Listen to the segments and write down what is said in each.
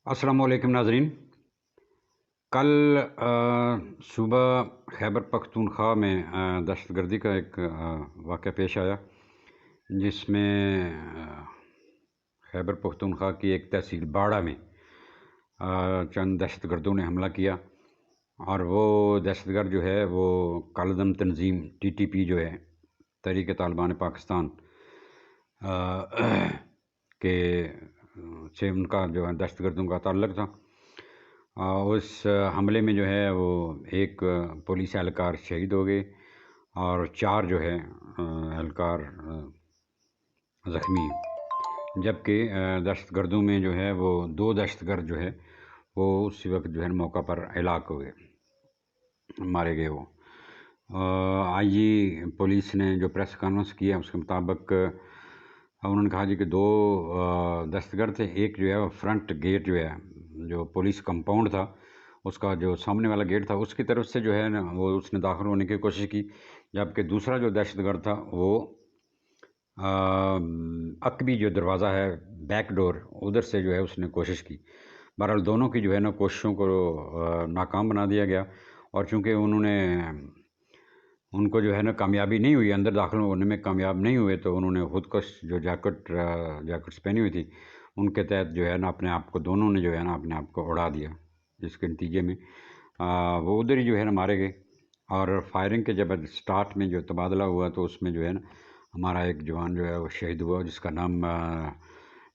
अस्सलाम वालेकुम नाज़रीन। कल सुबह खैबर पख्तूनख्वा में दहशतगर्दी का एक वाक़या पेश आया जिसमें खैबर पख्तूनख्वा की एक तहसील बाड़ा में चंद दहशतगर्दों ने हमला किया और वो दहशतगर्द जो है वो कालदम तंजीम TTP जो है तहरीक तालिबान पाकिस्तान के से उनका जो है दहशतगर्दों का ताल्लुक़ था। उस हमले में जो है वो एक पुलिस एहलकार शहीद हो गए और 4 जो है एहलकार ज़ख्मी, जबकि दहशतगर्दों में जो है वो 2 दहशतगर्द जो है वो उसी वक्त जो है मौका पर हलाक हो गए, मारे गए। वो IG पुलिस ने जो प्रेस कॉन्फ्रेंस किया उसके मुताबिक उन्होंने कहा जी कि 2 दहशतगर्द थे। एक जो है वो फ्रंट गेट जो है जो पुलिस कंपाउंड था उसका जो सामने वाला गेट था उसकी तरफ से जो है ना वो उसने दाखिल होने की कोशिश की, जबकि दूसरा जो दहशतगर्द था वो अकबी जो दरवाज़ा है बैक डोर उधर से जो है उसने कोशिश की। बहरहाल दोनों की जो है ना कोशिशों को नाकाम बना दिया गया और चूँकि उनको जो है ना कामयाबी नहीं हुई, अंदर दाखिल होने में कामयाब नहीं हुए, तो उन्होंने खुदकश जो जैकेट्स पहनी हुई थी उनके तहत जो है ना अपने आप को दोनों ने जो है ना अपने आप को उड़ा दिया, जिसके नतीजे में वो उधर ही जो है ना मारे गए। और फायरिंग के जब स्टार्ट में जो तबादला हुआ तो उसमें जो है ना हमारा एक जवान जो है वो शहीद हुआ जिसका नाम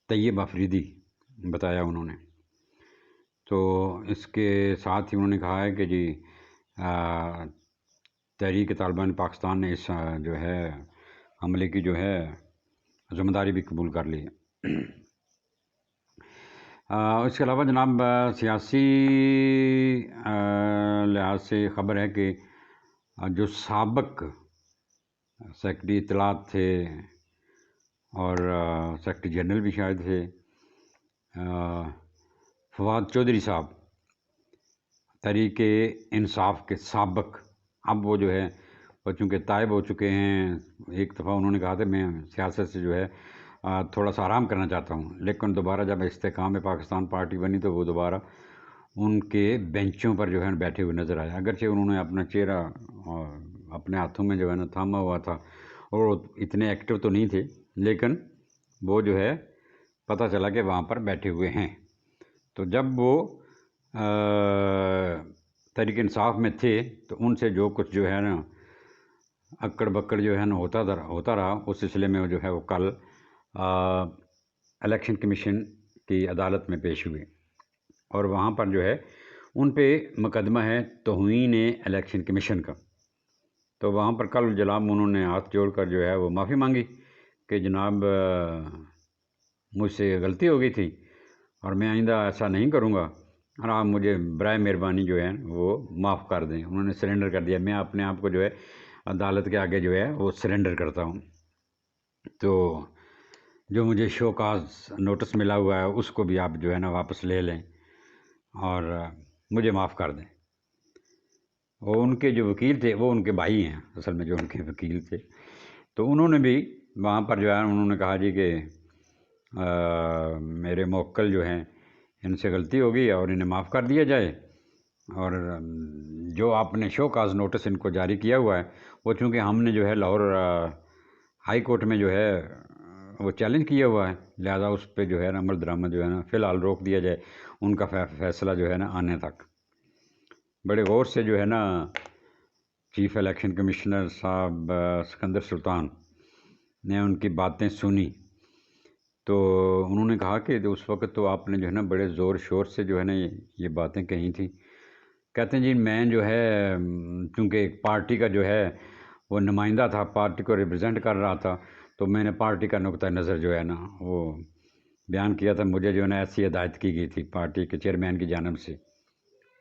तैयब अफरीदी बताया उन्होंने। तो इसके साथ ही उन्होंने कहा है कि जी तहरीक तालिबान पाकिस्तान ने इस जो है हमले की जो है ज़िम्मेदारी भी कबूल कर ली है। इसके अलावा जनाब सियासी लिहाज से ख़बर है कि जो साबिक सेक्रेटरी इत्तलात थे और सेक्रेटरी जनरल भी शायद थे, फवाद चौधरी साहब, तहरीक इंसाफ के साबिक, अब वो जो है वो चूँकि तायब हो चुके हैं। एक दफ़ा उन्होंने कहा था मैं सियासत से जो है थोड़ा सा आराम करना चाहता हूँ, लेकिन दोबारा जब इस्तेकाम पाकिस्तान पार्टी बनी तो वो दोबारा उनके बेंचों पर जो है बैठे हुए नज़र आए। अगरचे उन्होंने अपना चेहरा अपने हाथों में जो है ना थामा हुआ था और इतने एक्टिव तो नहीं थे, लेकिन वो जो है पता चला कि वहाँ पर बैठे हुए हैं। तो जब वो तहरीक इंसाफ में थे तो उनसे जो कुछ जो है ना अक्कड़ बक्कड़ जो है ना होता रहा, उस सिलसिले में जो है वो कल इलेक्शन कमीशन की अदालत में पेश हुए और वहाँ पर जो है उन पे मुकदमा है तौहीन इलेक्शन कमीशन का। तो वहाँ पर कल जनाब उन्होंने हाथ जोड़कर जो है वो माफ़ी मांगी कि जनाब मुझसे गलती हो गई थी और मैं आइंदा ऐसा नहीं करूँगा और आप मुझे बराए मेहरबानी जो है वो माफ़ कर दें। उन्होंने सरेंडर कर दिया, मैं अपने आप को जो है अदालत के आगे जो है वो सरेंडर करता हूँ। तो जो मुझे शो काज नोटिस मिला हुआ है उसको भी आप जो है ना वापस ले लें और मुझे माफ़ कर दें। वो उनके जो वकील थे वो उनके भाई हैं असल में, जो उनके वकील थे, तो उन्होंने भी वहाँ पर जो है उन्होंने कहा जी कि मेरे मोक्कल जो हैं इनसे गलती हो गई और इन्हें माफ़ कर दिया जाए और जो आपने शो काज नोटिस इनको जारी किया हुआ है वो चूँकि हमने जो है लाहौर हाई कोर्ट में जो है वो चैलेंज किया हुआ है, लिहाजा उस पर जो है ना अमल दरामद जो है ना फ़िलहाल रोक दिया जाए उनका फैसला जो है ना आने तक। बड़े गौर से जो है ना चीफ़ इलेक्शन कमिश्नर साहब सिकंदर सुल्तान ने उनकी बातें सुनी तो उन्होंने कहा कि उस वक्त तो आपने जो है ना बड़े ज़ोर शोर से जो है ना ये बातें कही थी। कहते हैं जी मैं जो है चूँकि एक पार्टी का जो है वो नुमाइंदा था, पार्टी को रिप्रेजेंट कर रहा था, तो मैंने पार्टी का नुक्ता नज़र जो है ना वो बयान किया था। मुझे जो है ना ऐसी हिदायत की गई थी पार्टी के चेयरमैन की जानिब से।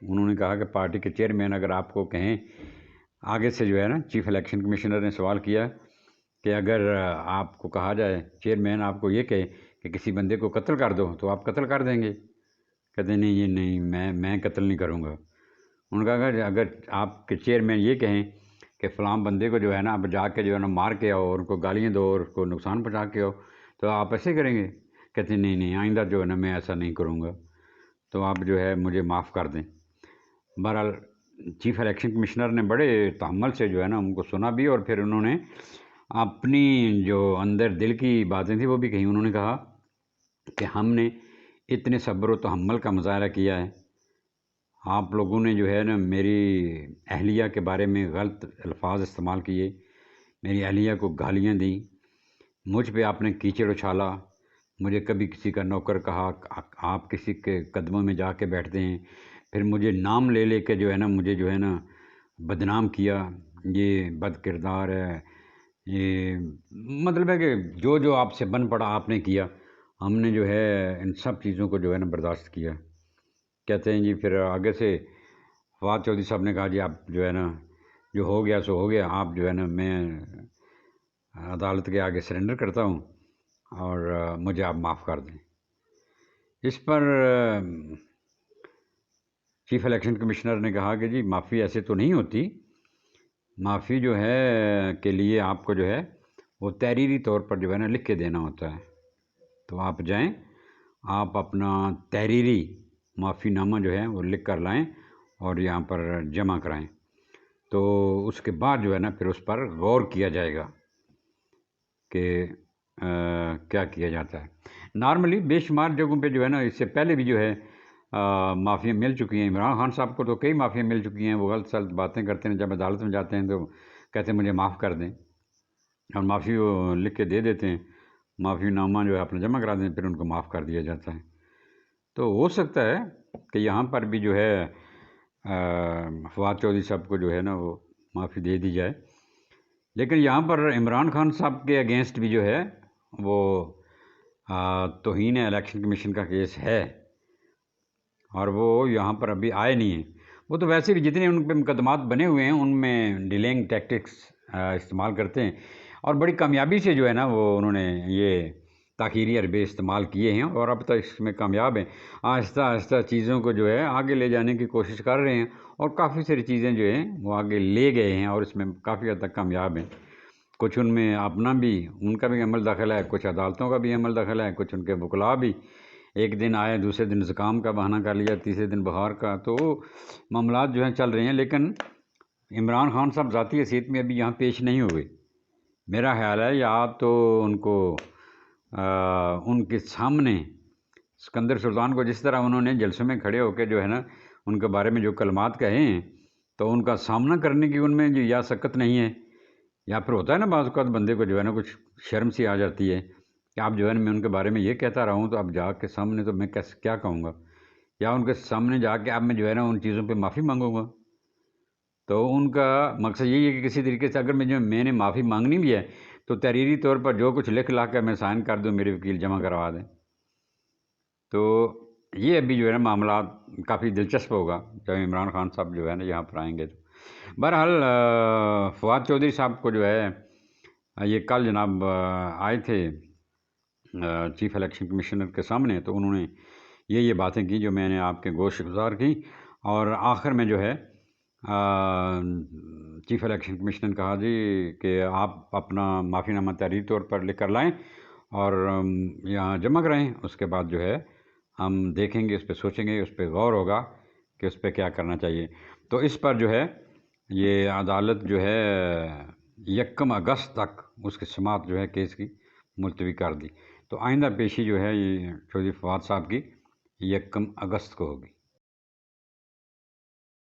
उन्होंने कहा कि पार्टी के चेयरमैन अगर आपको कहें, आगे से जो है ना चीफ़ इलेक्शन कमिश्नर ने सवाल किया कि अगर आपको कहा जाए, चेयरमैन आपको ये कहे कि किसी बंदे को कत्ल कर दो, तो आप कत्ल कर देंगे? कहते नहीं ये नहीं, मैं कत्ल नहीं करूँगा। उन्होंने कहा अगर आपके चेयरमैन ये कहें कि फ़लाँ बंदे को जो है ना आप जाके जो है ना मार के आओ और उनको गालियाँ दो और उसको नुकसान पहुँचा के आओ, तो आप ऐसे करेंगे? कहते नहीं आइंदा जो है ना मैं ऐसा नहीं करूँगा। تو آپ جو ہے مجھے معاف کر دیں۔ بہرحال چیف الیکشن کمشنر نے بڑے تحمل سے جو ہے نا ان کو سنا بھی، اور پھر انہوں نے اپنی جو اندر دل کی باتیں تھیں وہ بھی کہیں۔ انہوں نے کہا کہ ہم نے اتنے صبر و تحمل کا مظاہرہ کیا ہے، آپ لوگوں نے جو ہے نا میری اہلیہ کے بارے میں غلط الفاظ استعمال کیے، میری اہلیہ کو گالیاں دیں، مجھ پہ آپ نے کیچڑ اچھالا، مجھے کبھی کسی کا نوکر کہا، آپ کسی کے قدموں میں جا کے بیٹھتے ہیں، پھر مجھے نام لے لے کے جو ہے نا مجھے جو ہے نا بدنام کیا، یہ بد کردار ہے، یہ مطلب ہے کہ جو جو آپ سے بن پڑا آپ نے کیا، ہم نے جو ہے ان سب چیزوں کو جو ہے نا برداشت کیا۔ کہتے ہیں جی پھر آگے سے فواد چودھری صاحب نے کہا جی آپ جو ہے نا جو ہو گیا سو ہو گیا، آپ جو ہے نا میں عدالت کے آگے سرنڈر کرتا ہوں اور مجھے آپ معاف کر دیں۔ اس پر چیف الیکشن کمشنر نے کہا کہ جی معافی ایسے تو نہیں ہوتی، معافی جو ہے کے لیے آپ کو جو ہے وہ تحریری طور پر جو ہے نا لکھ کے دینا ہوتا ہے، تو آپ جائیں، آپ اپنا تحریری معافی نامہ جو ہے وہ لکھ کر لائیں اور یہاں پر جمع کرائیں، تو اس کے بعد جو ہے نا پھر اس پر غور کیا جائے گا کہ کیا کیا جاتا ہے۔ نارملی بے شمار جگہوں پہ جو ہے نا اس سے پہلے بھی جو ہے معافیاں مل چکی ہیں۔ عمران خان صاحب کو تو کئی معافیاں مل چکی ہیں، وہ غلط سلط باتیں کرتے ہیں، جب عدالت میں جاتے ہیں تو کہتے ہیں مجھے معاف کر دیں، اور معافی وہ لکھ کے دے دیتے ہیں، معافی نامہ جو ہے اپنا جمع کرا دیں، پھر ان کو معاف کر دیا جاتا ہے۔ تو ہو سکتا ہے کہ یہاں پر بھی جو ہے فواد چودھری صاحب کو جو ہے نا وہ معافی دے دی جائے، لیکن یہاں پر عمران خان صاحب کے اگینسٹ بھی جو ہے وہ توہین الیکشن کمیشن کا کیس ہے، اور وہ یہاں پر ابھی آئے نہیں ہیں۔ وہ تو ویسے بھی جتنے ان پہ مقدمات بنے ہوئے ہیں ان میں ڈیلینگ ٹیکٹکس استعمال کرتے ہیں، اور بڑی کامیابی سے جو ہے نا وہ انہوں نے یہ تاخیری حربے استعمال کیے ہیں، اور اب تک اس میں کامیاب ہیں۔ آہستہ آہستہ چیزوں کو جو ہے آگے لے جانے کی کوشش کر رہے ہیں، اور کافی ساری چیزیں جو ہیں وہ آگے لے گئے ہیں، اور اس میں کافی حد تک کامیاب ہیں۔ کچھ ان میں اپنا بھی ان کا بھی عمل دخل ہے، کچھ عدالتوں کا بھی عمل دخل ہے، کچھ ان کے وکلاء بھی ایک دن آئے، دوسرے دن زکام کا بہانہ کر لیا، تیسرے دن بخار کا، تو معاملات جو ہیں چل رہے ہیں۔ لیکن عمران خان صاحب ذاتی حیثیت میں ابھی یہاں پیش نہیں ہوئے۔ میرا خیال ہے یا تو ان کو ان کے سامنے سکندر سلطان کو جس طرح انہوں نے جلسوں میں کھڑے ہو کے جو ہے نا ان کے بارے میں جو کلمات کہے ہیں، تو ان کا سامنا کرنے کی ان میں جو یا سکت نہیں ہے، یا پھر ہوتا ہے نا بعض اوقات بندے کو جو ہے نا کچھ شرم سی آ جاتی ہے کہ آپ جو ہے نا میں ان کے بارے میں یہ کہتا رہا ہوں، تو اب جا کے سامنے تو میں کیا کہوں گا، یا ان کے سامنے جا کے اب میں جو ہے نا ان چیزوں پہ معافی مانگوں گا۔ تو ان کا مقصد یہی ہے کہ کسی طریقے سے اگر میں نے معافی مانگنی بھی ہے تو تحریری طور پر جو کچھ لکھ لا کر میں سائن کر دوں، میرے وکیل جمع کروا دیں۔ تو یہ ابھی جو ہے نا معاملات کافی دلچسپ ہوگا جب عمران خان صاحب جو ہے نا یہاں پر آئیں گے۔ تو بہرحال فواد چودھری صاحب کو جو ہے یہ کل جناب آئے تھے چیف الیکشن کمشنر کے سامنے، تو انہوں نے یہ باتیں کی جو میں نے آپ کے گوش گزار کی، اور آخر میں جو ہے چیف الیکشن کمیشنر نے کہا جی کہ آپ اپنا معافی نامہ تحریری طور پر لکھ کر لائیں اور یہاں جمع کرائیں، اس کے بعد جو ہے ہم دیکھیں گے، اس پہ سوچیں گے، اس پہ غور ہوگا کہ اس پہ کیا کرنا چاہیے۔ تو اس پر جو ہے یہ عدالت جو ہے 1 اگست تک اس کی سماعت جو ہے کیس کی ملتوی کر دی، تو آئندہ پیشی جو ہے یہ چودھری فواد صاحب کی 1 اگست کو ہوگی۔